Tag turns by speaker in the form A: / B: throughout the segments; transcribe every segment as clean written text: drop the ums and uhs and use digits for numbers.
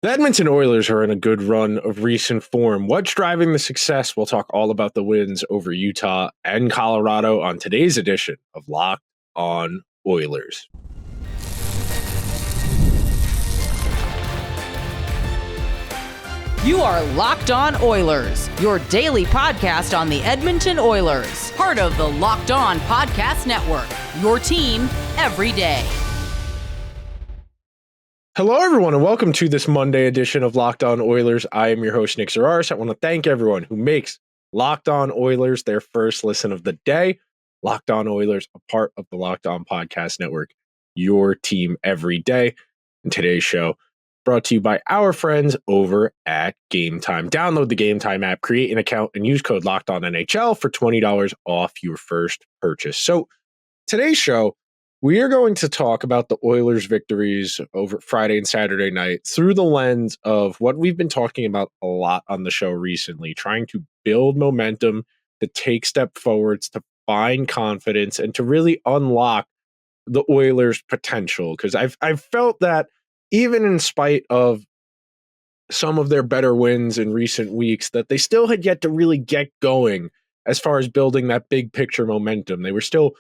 A: The Edmonton Oilers are in a good run of recent form. What's driving the success? We'll talk all about the wins over Utah and Colorado on today's edition of Locked On Oilers.
B: You are Locked On Oilers, your daily podcast on the Edmonton Oilers, part of the Locked On Podcast Network, your team every day.
A: Hello, everyone, and welcome to this Monday edition of Locked On Oilers. I am your host, Nick Zararis. I want to thank everyone who makes Locked On Oilers their first listen of the day. Locked On Oilers, a part of the Locked On Podcast Network, your team every day. And today's show brought to you by our friends over at Gametime. Download the Gametime app, create an account, and use code LOCKEDONNHL for $20 off your first purchase. So today's show, we are going to talk about the Oilers' victories over Friday and Saturday night through the lens of what we've been talking about a lot on the show recently, trying to build momentum, to take step forwards, to find confidence, and to really unlock the Oilers' potential. Because I've felt that even in spite of some of their better wins in recent weeks, that they still had yet to really get going as far as building that big picture momentum. They were still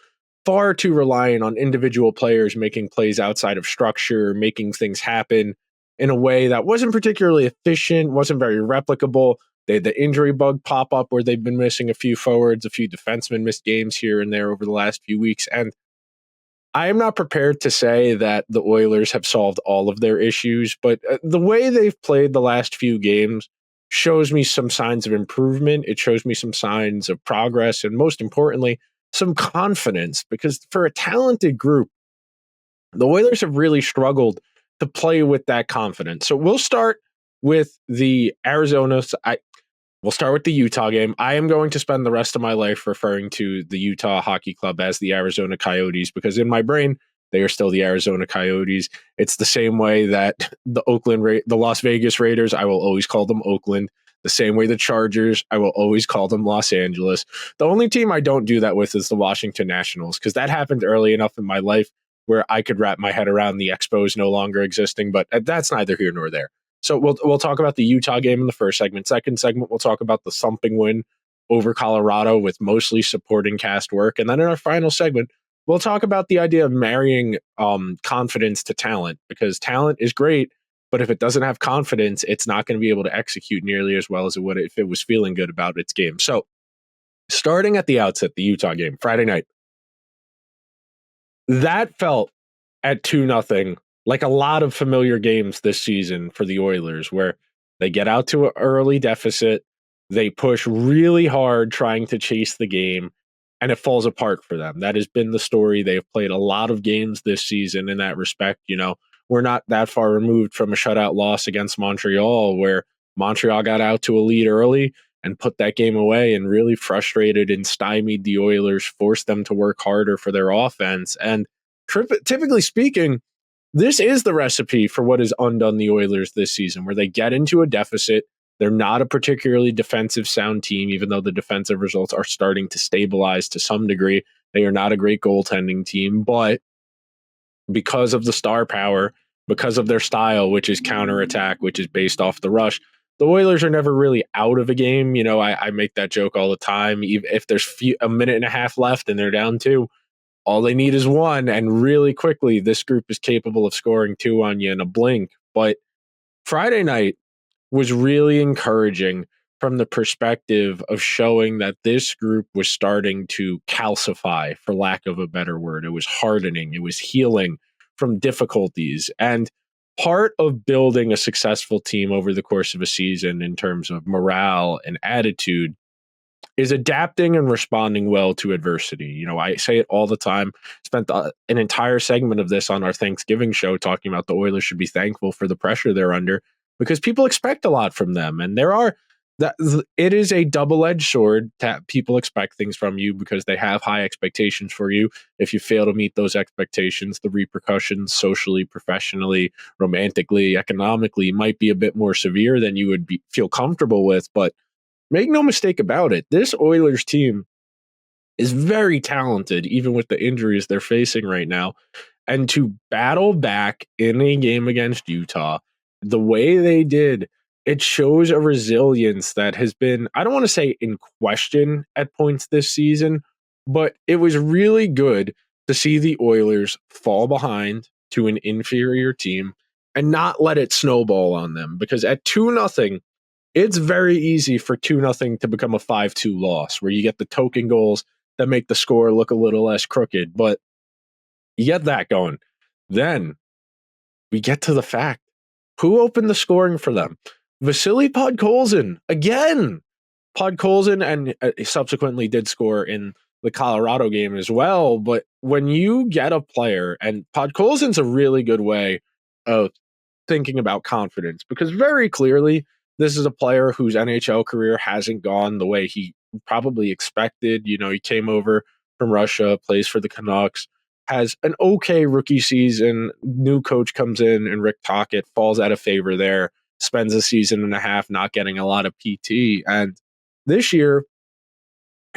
A: far too reliant on individual players making plays outside of structure, making things happen in a way that wasn't particularly efficient, wasn't very replicable. They had the injury bug pop up where they've been missing a few forwards, a few defensemen missed games here and there over the last few weeks. And I am not prepared to say that the Oilers have solved all of their issues, but the way they've played the last few games shows me some signs of improvement. It shows me some signs of progress, and most importantly, some confidence, because for a talented group, the Oilers have really struggled to play with that confidence. So we'll start with the we'll start with the Utah game. I am going to spend the rest of my life referring to the Utah Hockey Club as the Arizona Coyotes, because in my brain, they are still the Arizona Coyotes. It's the same way that the Las Vegas Raiders, I will always call them Oakland. The same way the Chargers, I will always call them Los Angeles. The only team I don't do that with is the Washington Nationals, because that happened early enough in my life where I could wrap my head around the Expos no longer existing, but that's neither here nor there. So we'll talk about the Utah game in the first segment. Second segment, we'll talk about the thumping win over Colorado with mostly supporting cast work. And then in our final segment, we'll talk about the idea of marrying confidence to talent, because talent is great, but if it doesn't have confidence, it's not going to be able to execute nearly as well as it would if it was feeling good about its game. So starting at the outset, the Utah game, Friday night, that felt at 2-0 like a lot of familiar games this season for the Oilers, where they get out to an early deficit, they push really hard trying to chase the game, and it falls apart for them. That has been the story. They've played a lot of games this season in that respect. You know, we're not that far removed from a shutout loss against Montreal, where Montreal got out to a lead early and put that game away and really frustrated and stymied the Oilers, forced them to work harder for their offense. And typically speaking, this is the recipe for what has undone the Oilers this season, where they get into a deficit. They're not a particularly defensive sound team, even though the defensive results are starting to stabilize to some degree. They are not a great goaltending team, but because of the star power, because of their style, which is counterattack, which is based off the rush, the Oilers are never really out of a game. You know, I make that joke all the time. If there's a minute and a half left and they're down 2, all they need is 1, and really quickly, this group is capable of scoring 2 on you in a blink. But Friday night was really encouraging from the perspective of showing that this group was starting to calcify, for lack of a better word. It was hardening. It was healing from difficulties. And part of building a successful team over the course of a season in terms of morale and attitude is adapting and responding well to adversity. You know, I say it all the time. Spent an entire segment of this on our Thanksgiving show talking about the Oilers should be thankful for the pressure they're under, because people expect a lot from them. And it is a double-edged sword that people expect things from you because they have high expectations for you. If you fail to meet those expectations, the repercussions socially, professionally, romantically, economically might be a bit more severe than you would feel comfortable with. But make no mistake about it, this Oilers team is very talented, even with the injuries they're facing right now. And to battle back in a game against Utah the way they did, it shows a resilience that has been, I don't want to say in question at points this season, but it was really good to see the Oilers fall behind to an inferior team and not let it snowball on them, because at 2-0, it's very easy for 2-0 to become a 5-2 loss where you get the token goals that make the score look a little less crooked, but you get that going. Then we get to the fact, who opened the scoring for them? Vasily Podkolzin again. Podkolzin and subsequently did score in the Colorado game as well. But when you get a player, and Podkolzin's a really good way of thinking about confidence, because very clearly this is a player whose NHL career hasn't gone the way he probably expected. You know, he came over from Russia, plays for the Canucks, has an okay rookie season. New coach comes in, and Rick Tocchet falls out of favor there, spends a season and a half not getting a lot of PT. And this year,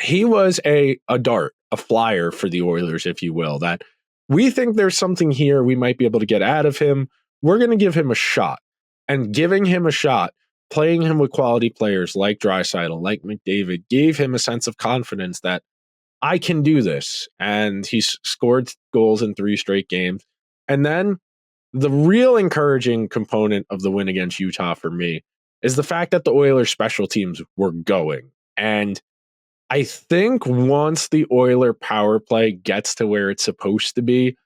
A: he was a dart, a flyer for the Oilers, if you will, that we think there's something here we might be able to get out of him. We're going to give him a shot. And giving him a shot, playing him with quality players like Draisaitl, like McDavid, gave him a sense of confidence that I can do this. And he's scored goals in 3 straight games. And then the real encouraging component of the win against Utah for me is the fact that the Oilers special teams were going. And I think once the Oiler power play gets to where it's supposed to be,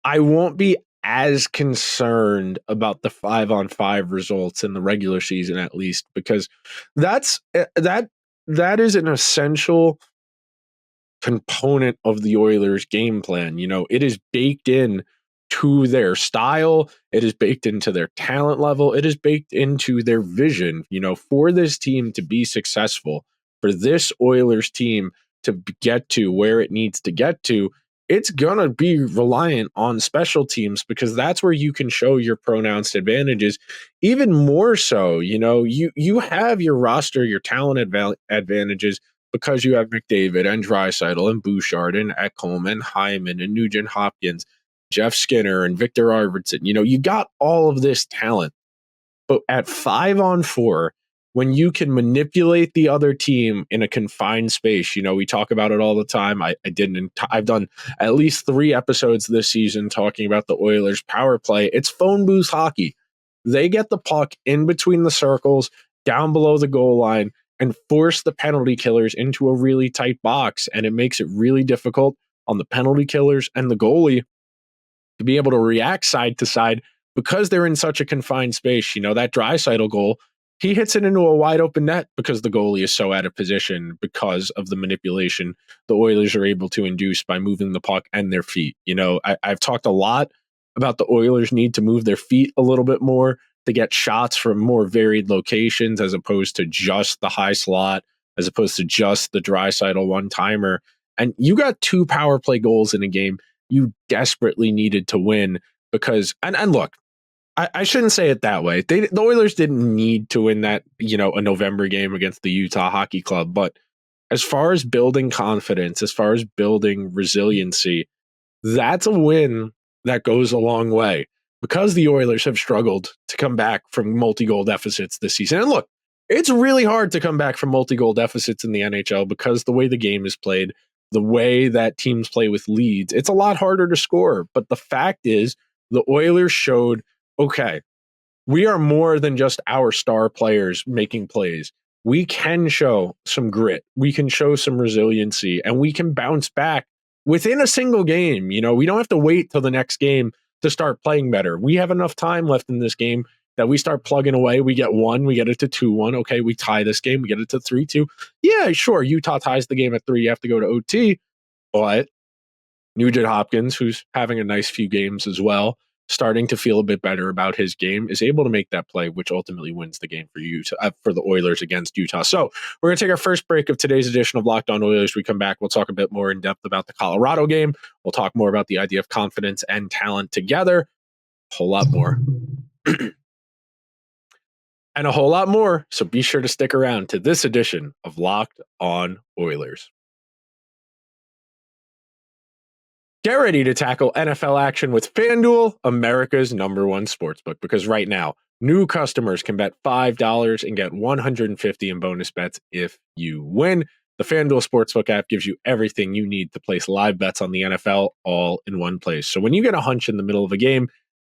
A: I won't be as concerned about the 5-on-5 results in the regular season, at least, because that is an essential component of the Oilers game plan. You know, it is baked in to their style, it is baked into their talent level, it is baked into their vision, you know, for this team to be successful, for this Oilers team to get to where it needs to get to. It's gonna be reliant on special teams, because that's where you can show your pronounced advantages. Even more so, you know, you have your roster, your talent advantages, because you have McDavid and Draisaitl and Bouchard and Ekholm and Hyman and Nugent-Hopkins, Jeff Skinner and Victor Arvidsson. You know, you got all of this talent, but at 5-on-4, when you can manipulate the other team in a confined space, you know, we talk about it all the time. I've done at least 3 episodes this season talking about the Oilers power play. It's phone booth hockey. They get the puck in between the circles, down below the goal line, and force the penalty killers into a really tight box. And it makes it really difficult on the penalty killers and the goalie to be able to react side to side, because they're in such a confined space. You know, that Draisaitl goal, he hits it into a wide open net because the goalie is so out of position because of the manipulation the Oilers are able to induce by moving the puck and their feet. You know, I've talked a lot about the Oilers need to move their feet a little bit more to get shots from more varied locations, as opposed to just the high slot, as opposed to just the Draisaitl one-timer. And you got 2 power play goals in a game you desperately needed to win, because, and look, I shouldn't say it that way. The Oilers didn't need to win that, you know, a November game against the Utah Hockey Club. But as far as building confidence, as far as building resiliency, that's a win that goes a long way, because the Oilers have struggled to come back from multi-goal deficits this season. And look, it's really hard to come back from multi-goal deficits in the NHL, because the way the game is played, the way that teams play with leads, it's a lot harder to score. But the fact is, the Oilers showed, okay, we are more than just our star players making plays. We can show some grit. We can show some resiliency, and we can bounce back within a single game. You know, we don't have to wait till the next game to start playing better. We have enough time left in this game that we start plugging away. We get 1, we get it to 2-1. Okay, we tie this game, we get it to 3-2. Yeah, sure, Utah ties the game at 3. You have to go to OT, but Nugent-Hopkins, who's having a nice few games as well, starting to feel a bit better about his game, is able to make that play, which ultimately wins the game for Utah, for the Oilers against Utah. So we're going to take our first break of today's edition of Locked On Oilers. We come back, we'll talk a bit more in depth about the Colorado game. We'll talk more about the idea of confidence and talent together. A whole lot more. And a whole lot more. So be sure to stick around to this edition of Locked On Oilers. Get ready to tackle NFL action with FanDuel, America's #1 sportsbook, because right now, New customers can bet $5 and get $150 in bonus bets if you win. The FanDuel Sportsbook app gives you everything you need to place live bets on the NFL all in one place. So when you get a hunch in the middle of a game,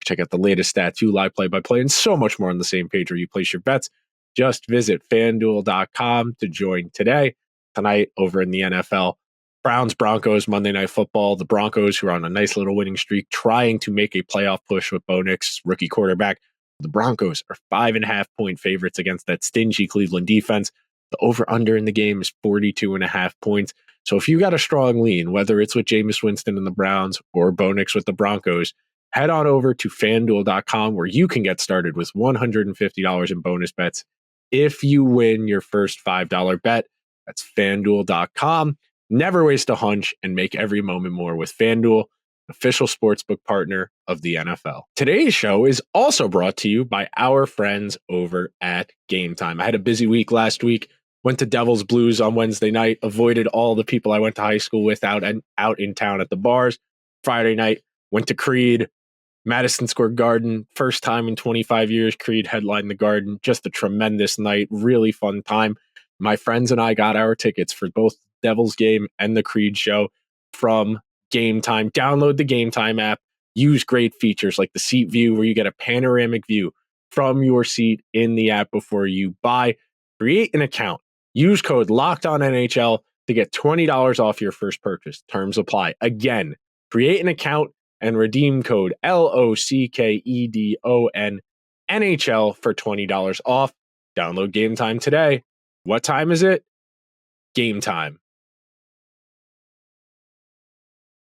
A: check out the latest stats, live play-by-play, and so much more on the same page where you place your bets. Just visit FanDuel.com to join today. Tonight over in the NFL, Browns-Broncos Monday Night Football. The Broncos, who are on a nice little winning streak, trying to make a playoff push with Bo Nix, rookie quarterback. The Broncos are 5.5-point favorites against that stingy Cleveland defense. The over-under in the game is 42.5 points. So if you got a strong lean, whether it's with Jameis Winston and the Browns or Bo Nix with the Broncos, head on over to FanDuel.com where you can get started with $150 in bonus bets if you win your first $5 bet. That's FanDuel.com. Never waste a hunch and make every moment more with FanDuel, official sportsbook partner of the NFL. Today's show is also brought to you by our friends over at Gametime. I had a busy week last week. Went to Devils Blues on Wednesday night. Avoided all the people I went to high school with out in town at the bars. Friday night, went to Creed, Madison Square Garden. First time in 25 years, Creed headlined the Garden. Just a tremendous night. Really fun time. My friends and I got our tickets for both Devils game and the Creed show from Gametime. Download the Gametime app. Use great features like the seat view where you get a panoramic view from your seat in the app before you buy. Create an account. Use code LOCKEDONNHL to get $20 off your first purchase. Terms apply. Again, create an account and redeem code LOCKEDON NHL for $20 off. Download Gametime today. What time is it? Gametime.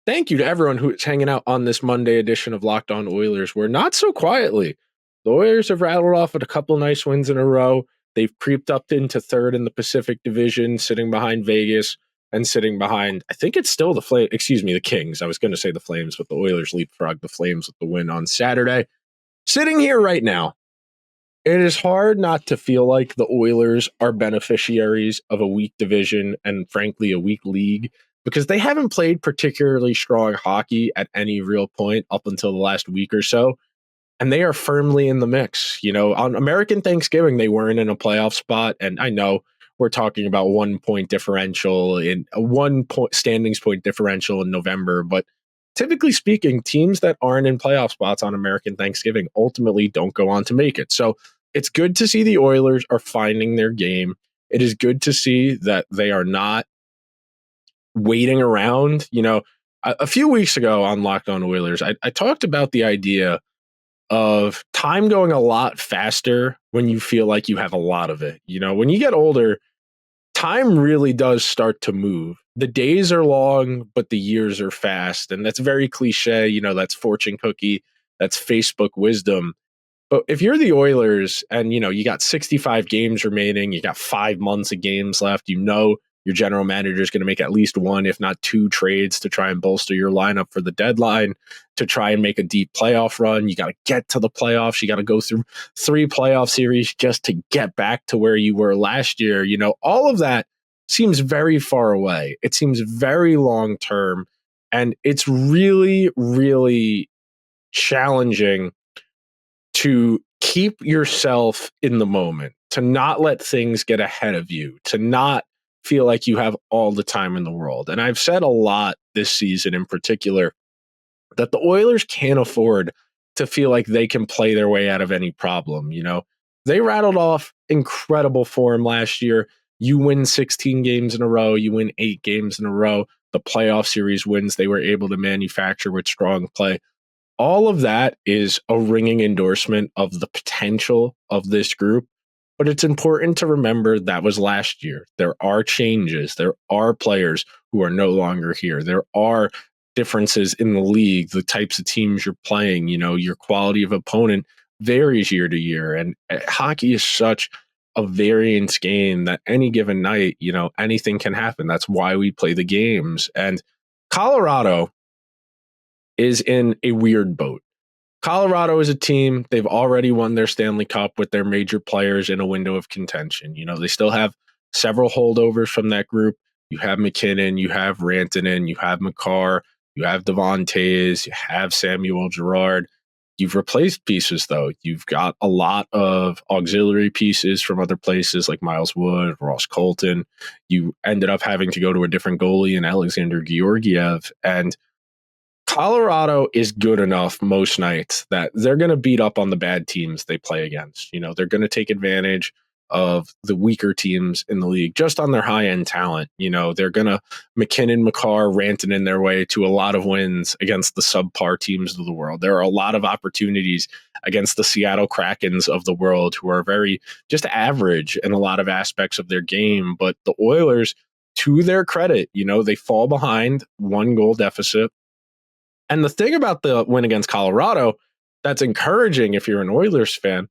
A: Thank you to everyone who's hanging out on this Monday edition of Locked On Oilers. We're not so quietly. The Oilers have rattled off with a couple nice wins in a row. They've creeped up into third in the Pacific Division, sitting behind Vegas and sitting behind, I think it's still the Kings. I was going to say the Flames, but the Oilers leapfrogged the Flames with the win on Saturday. Sitting here right now, it is hard not to feel like the Oilers are beneficiaries of a weak division and, frankly, a weak league because they haven't played particularly strong hockey at any real point up until the last week or so. And they are firmly in the mix. You know, on American Thanksgiving, they weren't in a playoff spot. And I know we're talking about 1 point differential in a 1 point standings point differential in November. But typically speaking, teams that aren't in playoff spots on American Thanksgiving ultimately don't go on to make it. So it's good to see the Oilers are finding their game. It is good to see that they are not waiting around. You know, a few weeks ago on Locked On Oilers, I talked about the idea of time going a lot faster when you feel like you have a lot of it. You know, when you get older, time really does start to move. The days are long, but the years are fast. And that's very cliche. You know, that's fortune cookie. That's Facebook wisdom. But if you're the Oilers and, you know, you got 65 games remaining, you got 5 months of games left, you know, your general manager is going to make at least one, if not two trades to try and bolster your lineup for the deadline, to try and make a deep playoff run. You got to get to the playoffs. You got to go through 3 playoff series just to get back to where you were last year. You know, all of that seems very far away. It seems very long term. And it's really, really challenging to keep yourself in the moment, to not let things get ahead of you, to not feel like you have all the time in the world. And I've said a lot this season in particular that the Oilers can't afford to feel like they can play their way out of any problem. You know, they rattled off incredible form last year. You win 16 games in a row, you win 8 games in a row. The playoff series wins they were able to manufacture with strong play. All of that is a ringing endorsement of the potential of this group. But it's important to remember that was last year. There are changes. There are players who are no longer here. There are differences in the league, the types of teams you're playing. You know, your quality of opponent varies year to year. And hockey is such a variance game that any given night, you know, anything can happen. That's why we play the games. And Colorado is in a weird boat. Colorado is a team, they've already won their Stanley Cup with their major players in a window of contention. You know, they still have several holdovers from that group. You have McKinnon, you have Rantanen, you have Makar, you have Devon Toews, you have Samuel Girard. You've replaced pieces, though. You've got a lot of auxiliary pieces from other places like Miles Wood, Ross Colton. You ended up having to go to a different goalie in Alexander Georgiev. And Colorado is good enough most nights that they're going to beat up on the bad teams they play against. They're going to take advantage of the weaker teams in the league just on their high-end talent. They're going to McKinnon, McCarr ranting in their way to a lot of wins against the subpar teams of the world. There are a lot of opportunities against the Seattle Krakens of the world who are very just average in a lot of aspects of their game. But the Oilers, to their credit, they fall behind 1-goal deficit. And the thing about the win against Colorado that's encouraging if you're an Oilers fan,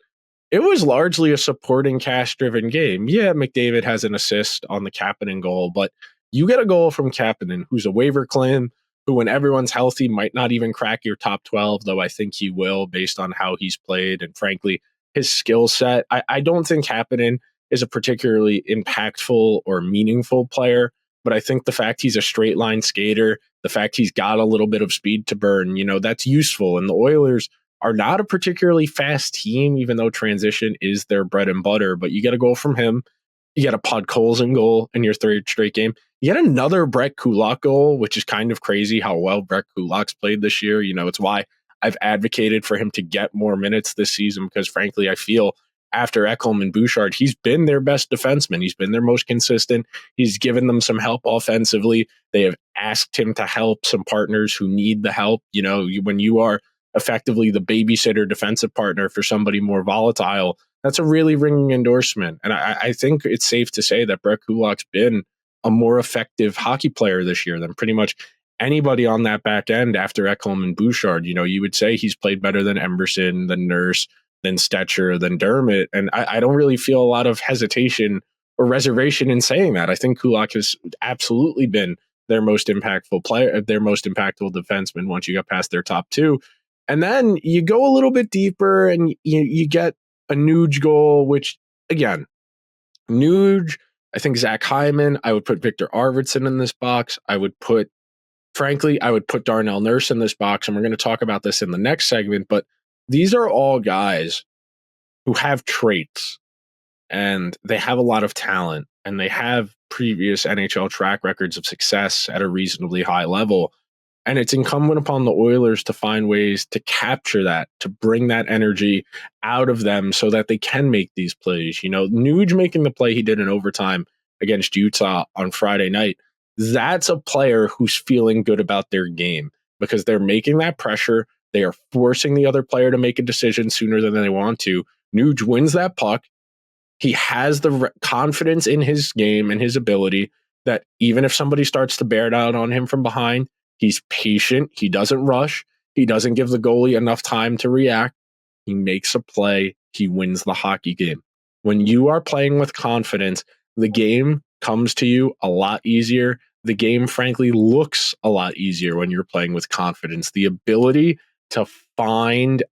A: it was largely a supporting cast-driven game. Yeah, McDavid has an assist on the Kapanen goal, but you get a goal from Kapanen, who's a waiver claim, who when everyone's healthy might not even crack your top 12, though I think he will based on how he's played and frankly, his skill set. I don't think Kapanen is a particularly impactful or meaningful player, but I think the fact he's a straight line skater, the fact he's got a little bit of speed to burn, that's useful. And the Oilers are not a particularly fast team, even though transition is their bread and butter. But you get a goal from him. You get a Podkolzin goal in your third straight game. You get another Brett Kulak goal, which is kind of crazy how well Brett Kulak's played this year. It's why I've advocated for him to get more minutes this season because, frankly, I feel after Ekholm and Bouchard, he's been their best defenseman. He's been their most consistent. He's given them some help offensively. They have asked him to help some partners who need the help. When you are effectively the babysitter defensive partner for somebody more volatile, that's a really ringing endorsement. And I think it's safe to say that Brett Kulak's been a more effective hockey player this year than pretty much anybody on that back end after Ekholm and Bouchard. You would say he's played better than Emberson, than Nurse, than Stetcher, than Dermott. And I don't really feel a lot of hesitation or reservation in saying that. I think Kulak has absolutely been their most impactful player, their most impactful defenseman once you get past their top two. And then you go a little bit deeper and you get a Nuge goal, which, again, Nuge, I think Zach Hyman, I would put Victor Arvidsson in this box. I would put Darnell Nurse in this box, and we're going to talk about this in the next segment, but these are all guys who have traits, and they have a lot of talent, and they have previous NHL track records of success at a reasonably high level. And it's incumbent upon the Oilers to find ways to capture that, to bring that energy out of them so that they can make these plays. Nuge making the play he did in overtime against Utah on Friday night, that's a player who's feeling good about their game because they're making that pressure. They are forcing the other player to make a decision sooner than they want to. Nuge wins that puck. He has the confidence in his game and his ability that even if somebody starts to bear down on him from behind, he's patient. He doesn't rush. He doesn't give the goalie enough time to react. He makes a play. He wins the hockey game. When you are playing with confidence, the game comes to you a lot easier. The game, frankly, looks a lot easier when you're playing with confidence. The ability to find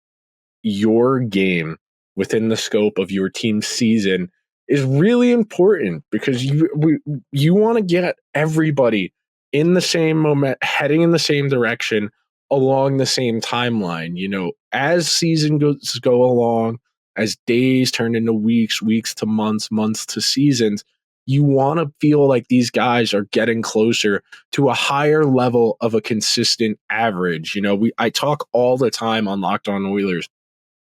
A: your game within the scope of your team's season is really important because you want to get everybody in the same moment, heading in the same direction, along the same timeline. As season go along, as days turn into weeks to months, months to seasons, you want to feel like these guys are getting closer to a higher level of a consistent average. I talk all the time on Locked On Oilers,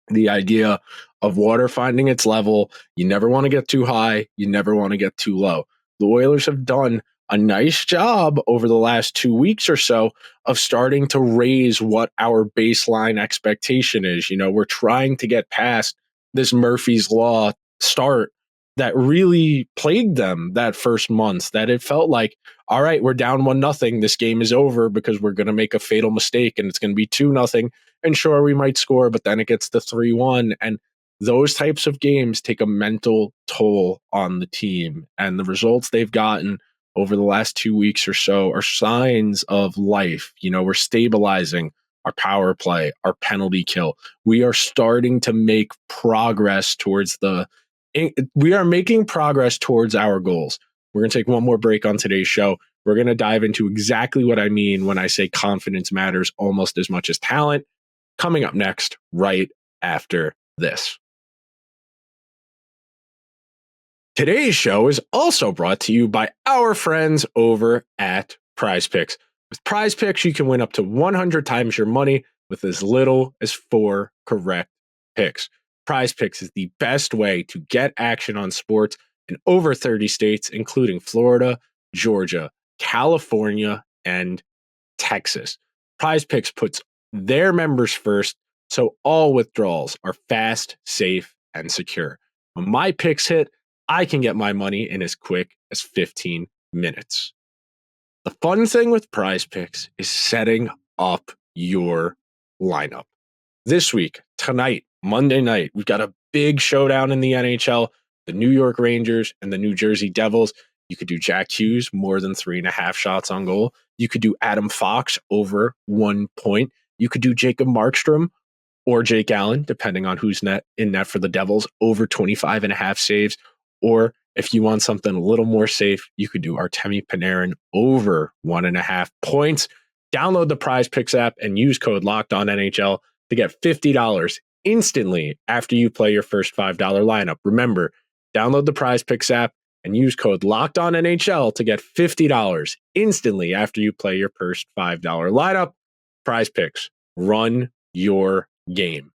A: the idea of water finding its level. You never want to get too high. You never want to get too low. The Oilers have done a nice job over the last 2 weeks or so of starting to raise what our baseline expectation is. We're trying to get past this Murphy's Law start that really plagued them that first month, that it felt like, all right, we're down 1-0. This game is over because we're going to make a fatal mistake and it's going to be 2-0. And sure, we might score, but then it gets to 3-1. And those types of games take a mental toll on the team. And the results they've gotten over the last 2 weeks or so are signs of life. We're stabilizing our power play, our penalty kill. We are starting to make progress towards our goals. We're going to take one more break on today's show. We're going to dive into exactly what I mean when I say confidence matters almost as much as talent. coming up next, right after this. Today's show is also brought to you by our friends over at PrizePicks. With PrizePicks, you can win up to 100 times your money with as little as 4 correct picks. PrizePicks is the best way to get action on sports in over 30 states, including Florida, Georgia, California, and Texas. PrizePicks puts their members first, so all withdrawals are fast, safe, and secure. When my picks hit, I can get my money in as quick as 15 minutes. The fun thing with PrizePicks is setting up your lineup. This week, tonight, Monday night, we've got a big showdown in the NHL, the New York Rangers and the New Jersey Devils. You could do Jack Hughes, more than 3.5 shots on goal. You could do Adam Fox over 1 point. You could do Jacob Markstrom or Jake Allen, depending on who's in net for the Devils, over 25.5 saves. Or if you want something a little more safe, you could do Artemi Panarin over 1.5 points. Download the PrizePicks app and use code LOCKEDONNHL to get $50 instantly after you play your first $5 lineup. Remember, download the PrizePicks app and use code LOCKEDONNHL to get $50 instantly after you play your first $5 lineup. PrizePicks, run your game.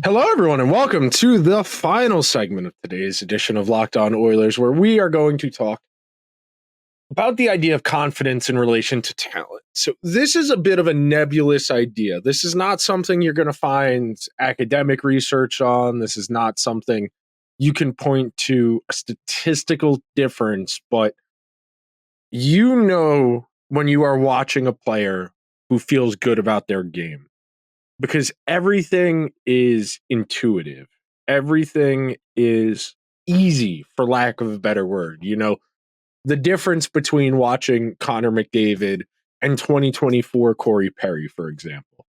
A: Hello, everyone, and welcome to the final segment of today's edition of Locked On Oilers, where we are going to talk about the idea of confidence in relation to talent. So this is a bit of a nebulous idea. This is not something you're going to find academic research on. This is not something you can point to a statistical difference, but you know when you are watching a player who feels good about their game, because everything is intuitive. Everything is easy, for lack of a better word. You know, the difference between watching Connor McDavid and 2024 Corey Perry, for example.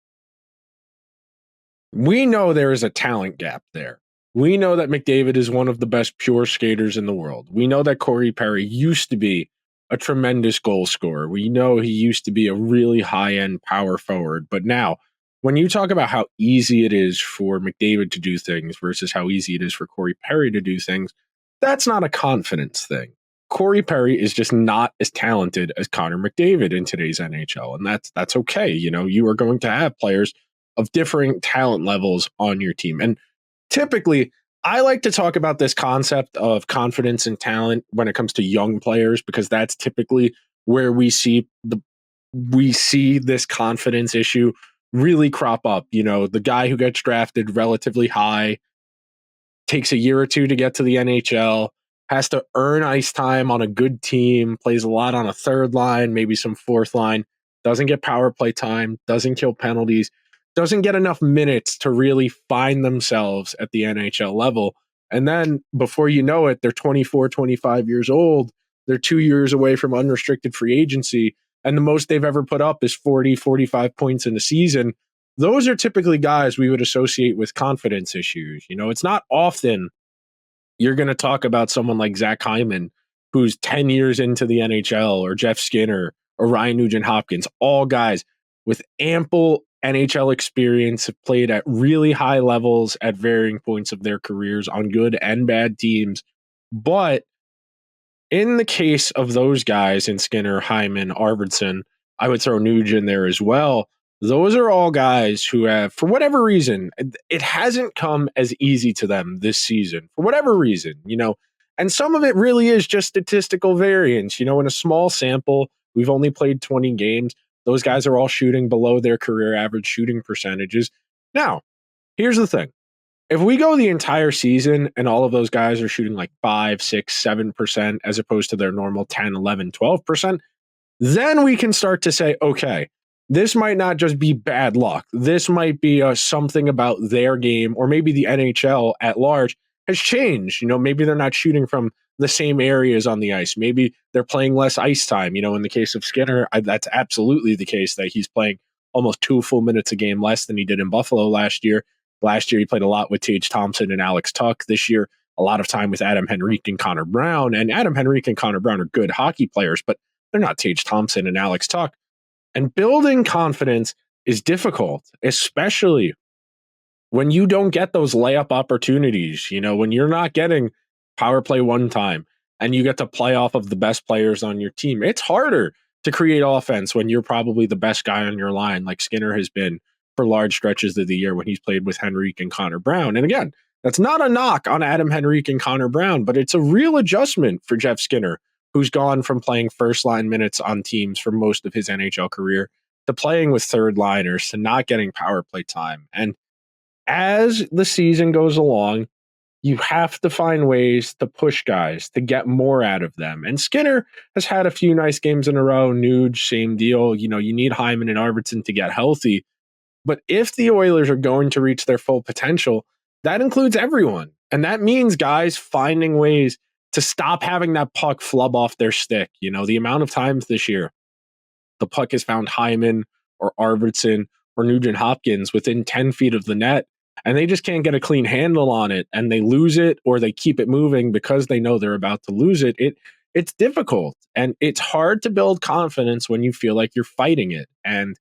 A: We know there is a talent gap there. We know that McDavid is one of the best pure skaters in the world. We know that Corey Perry used to be a tremendous goal scorer. We know he used to be a really high-end power forward. But now, when you talk about how easy it is for McDavid to do things versus how easy it is for Corey Perry to do things, that's not a confidence thing. Corey Perry is just not as talented as Connor McDavid in today's NHL, and that's okay. You know, you are going to have players of differing talent levels on your team. And typically, I like to talk about this concept of confidence and talent when it comes to young players, because that's typically where we see this confidence issue really crop up. You know, the guy who gets drafted relatively high, takes a year or two to get to the NHL, has to earn ice time on a good team, plays a lot on a third line, maybe some fourth line, doesn't get power play time, doesn't kill penalties, doesn't get enough minutes to really find themselves at the NHL level. And then before you know it, they're 24, 25 years old. They're 2 years away from unrestricted free agency. And the most they've ever put up is 40, 45 points in a season. Those are typically guys we would associate with confidence issues. You know, it's not often you're going to talk about someone like Zach Hyman, who's 10 years into the NHL, or Jeff Skinner, or Ryan Nugent-Hopkins, all guys with ample NHL experience, have played at really high levels at varying points of their careers on good and bad teams. But in the case of those guys, in Skinner, Hyman, Arvidsson, I would throw Nugent there as well. Those are all guys who have, for whatever reason, it hasn't come as easy to them this season, for whatever reason, you know, and some of it really is just statistical variance. You know, in a small sample, we've only played 20 games. Those guys are all shooting below their career average shooting percentages. Now, here's the thing. If we go the entire season and all of those guys are shooting like 5, 6, 7% as opposed to their normal 10, 11, 12%, then we can start to say, okay, this might not just be bad luck. This might be something about their game, or maybe the NHL at large has changed. You know, maybe they're not shooting from the same areas on the ice. Maybe they're playing less ice time. You know, in the case of Skinner, that's absolutely the case, that he's playing almost 2 full minutes a game less than he did in Buffalo last year. Last year, he played a lot with Tage Thompson and Alex Tuch. This year, a lot of time with Adam Henrique and Connor Brown. And Adam Henrique and Connor Brown are good hockey players, but they're not Tage Thompson and Alex Tuch. And building confidence is difficult, especially when you don't get those layup opportunities, when you're not getting power play one time and you get to play off of the best players on your team. It's harder to create offense when you're probably the best guy on your line, like Skinner has been for large stretches of the year when he's played with Henrique and Connor Brown. And again, that's not a knock on Adam Henrique and Connor Brown, but it's a real adjustment for Jeff Skinner, who's gone from playing first line minutes on teams for most of his NHL career to playing with third liners to not getting power play time. And as the season goes along, you have to find ways to push guys to get more out of them. And Skinner has had a few nice games in a row. Nuge, same deal. You need Hyman and Arvidsson to get healthy. But if the Oilers are going to reach their full potential, that includes everyone. And that means guys finding ways to stop having that puck flub off their stick. The amount of times this year the puck has found Hyman or Arvidsson or Nugent-Hopkins within 10 feet of the net, and they just can't get a clean handle on it, and they lose it or they keep it moving because they know they're about to lose it. It's difficult, and it's hard to build confidence when you feel like you're fighting it. And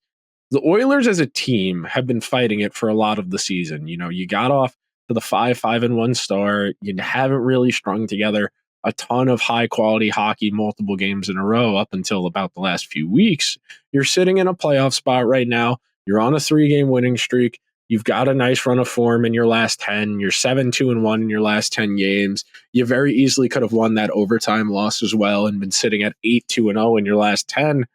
A: the Oilers as a team have been fighting it for a lot of the season. You got off to the 5-5-1 start. You haven't really strung together a ton of high quality hockey multiple games in a row up until about the last few weeks. You're sitting in a playoff spot right now. You're on a 3-game winning streak. You've got a nice run of form in your last 10. You're 7-2-1 in your last 10 games. You very easily could have won that overtime loss as well and been sitting at 8-2-0 in your last 10.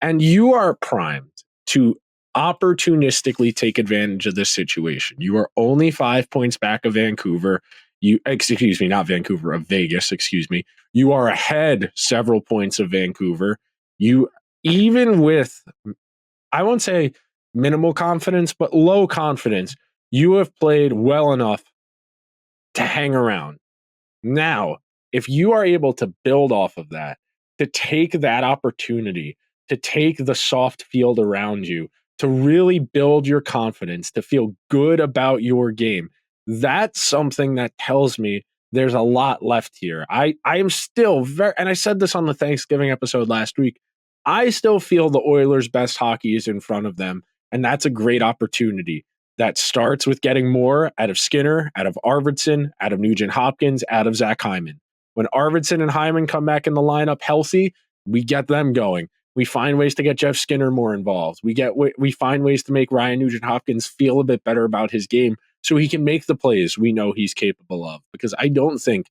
A: And you are primed to opportunistically take advantage of this situation. You are only 5 points back of Vancouver. Not Vancouver, of Vegas, You are ahead several points of Vancouver. You, even with, I won't say minimal confidence, but low confidence, you have played well enough to hang around. Now, if you are able to build off of that, to take that opportunity, to take the soft field around you, to really build your confidence, to feel good about your game, that's something that tells me there's a lot left here. I am still and I said this on the Thanksgiving episode last week, I still feel the Oilers' best hockey is in front of them, and that's a great opportunity. That starts with getting more out of Skinner, out of Arvidsson, out of Nugent-Hopkins, out of Zach Hyman. When Arvidsson and Hyman come back in the lineup healthy, we get them going. We find ways to get Jeff Skinner more involved. We find ways to make Ryan Nugent-Hopkins feel a bit better about his game so he can make the plays we know he's capable of. Because I don't think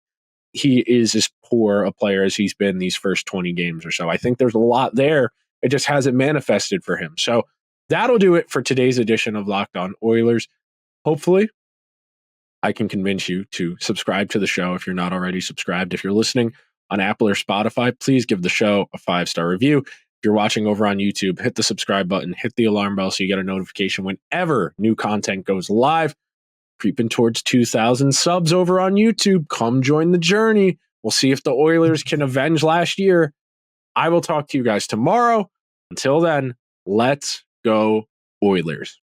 A: he is as poor a player as he's been these first 20 games or so. I think there's a lot there. It just hasn't manifested for him. So that'll do it for today's edition of Locked On Oilers. Hopefully, I can convince you to subscribe to the show if you're not already subscribed. If you're listening on Apple or Spotify, please give the show a 5-star review. If you're watching over on YouTube, hit the subscribe button, hit the alarm bell so you get a notification whenever new content goes live. Creeping towards 2,000 subs over on YouTube. Come join the journey. We'll see if the Oilers can avenge last year. I will talk to you guys tomorrow. Until then, let's go Oilers.